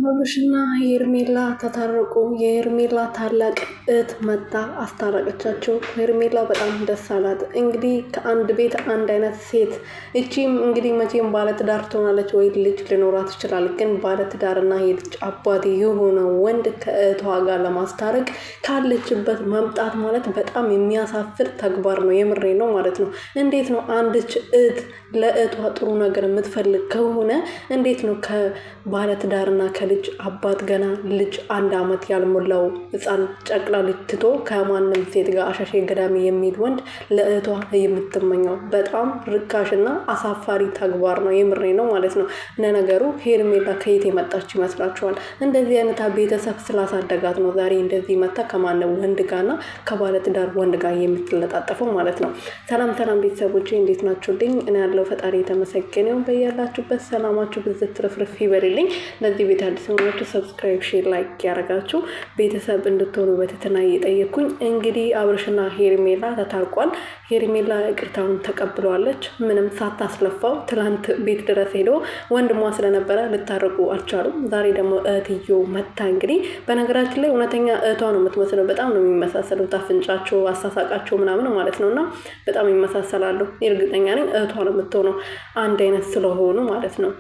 አብርሽና ሄርሜላ ተታረቁ። የሄርሜላ ታላቅ እህት መታ አስታረቀቻቸው። ሄርሜላ በጣም ደስ አላት። እንግዲህ ከአንድ ቤት አንድ አይነት ሴት እቺም እንግዲህ መቼም ባለትዳር ትሆናለች ወይ ልጅ ሊኖራት ይችላል። ግን ባለትዳርና የልጅ አባት የሆነ ወንድ ከእህቷ ጋር ለማስታረቅ ካለችበት መምጣት ማለት በጣም የሚያሳፍር ተግባር ነው። የምሬ ነው ማለት ነው። እንዴት ነው አንድች እህት ለእህቷ ጥሩ ነገር የምትፈልግ ከሆነ እንዴት ነው ከባለትዳርና ከልጅ አባት ገና ልጅ 1 ዓመት ያልሞላው ህፃን ጨቅላ ልጅ ትቶ ከማንም ሴት ጋር አሻሼ ገዳሚ የሚል ወንድ ለእህቷ የምትመኘው? በጣም ርካሽና አሳፋሪ ተግባር ነው። የምሬ ነው ማለት ነው። ለነገሩ ሄርሜላ ከየት የመጣች ይመስላችኋል? እንደዚህ አይነት ቤተሰብ ስላሳደጋት ነው ዛሬ እንደዚህ መታ ከማንም ወንድ ጋርና ከባለትዳር ወንድ ጋር የምትለጣጠፈው ማለት ነው። ሰላም ቤተሰቦቼ እንዴት ናችሁልኝ? እኔ ያለው ፈጣሪ የተመሰገነው። በያላችሁበት ሰላማችሁ ብዝት ትርፍርፍ ይበልልኝ። ለዚህ ቤት አዲስ ሆናችሁ ሰብስክራይብ፣ ሼር፣ ላይክ ያደረጋችሁ ቤተሰብ እንድትሆኑ በትህትና እየጠየኩኝ እንግዲህ አብርሽና ሄርሜላ ተታርቋል። ሄርሜላ ይቅርታውን ተቀብለዋለች ምንም ሳታስለፋው። ትላንት ቤት ድረስ ሄዶ ወንድሟ ስለነበረ ልታረቁ አልቻሉም። ዛሬ ደግሞ እህትዮ መታ እንግዲህ በነገራችን ላይ እውነተኛ እህቷ ነው የምትመስለው። በጣም ነው የሚመሳሰሉት፣ አፍንጫቸው፣ አሳሳቃቸው ምናምን ማለት ነው። እና በጣም ይመሳሰላሉ። እርግጠኛ ነኝ እህቷ ነው የምትሆነው አንድ አይነት ስለሆኑ ማለት ነው።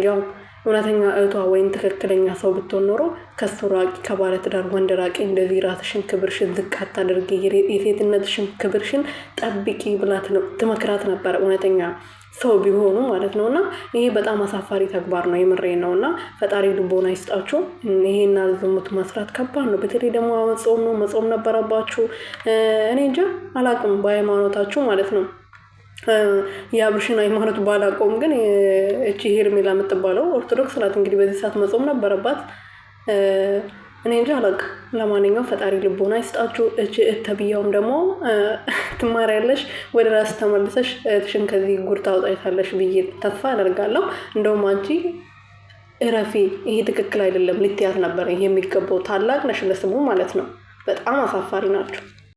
ያው እውነተኛ እህቷ ወይም ትክክለኛ ሰው ብትሆን ኖሮ ከሱ ራቂ፣ ከባለትዳር ወንድ ራቂ፣ እንደዚህ ራስሽን ክብርሽን ዝቅ አታድርጊ፣ የሴትነትሽን ክብርሽን ጠብቂ ብላት ትመክራት ነበር እውነተኛ ሰው ቢሆኑ ማለት ነው። እና ይሄ በጣም አሳፋሪ ተግባር ነው። የምሬ ነው። እና ፈጣሪ ልቦና ይስጣችሁ። ይሄና ዝሙት መስራት ከባድ ነው። በተለይ ደግሞ ጾም ነው፣ መጾም ነበረባችሁ። እኔ እንጃ አላቅም በሃይማኖታችሁ ማለት ነው። የአብርሽን ሃይማኖት ባላቆም ግን እቺ ሄርሜላ የምትባለው ኦርቶዶክስ ናት። እንግዲህ በዚህ ሰዓት መጾም ነበረባት። እኔ እንጂ አላውቅም። ለማንኛውም ፈጣሪ ልቦና ይስጣችሁ። እቺ ተብያውም ደግሞ ትማሪያለሽ፣ ወደ ራስ ተመልሰሽ እህትሽን ከዚህ ጉድ ታውጣታለሽ ብዬ ተስፋ አደርጋለሁ። እንደውም አንቺ እረፊ፣ ይሄ ትክክል አይደለም ልትያት ነበር የሚገባው። ታላቅ ነሽ ለስሙ ማለት ነው። በጣም አሳፋሪ ናቸው።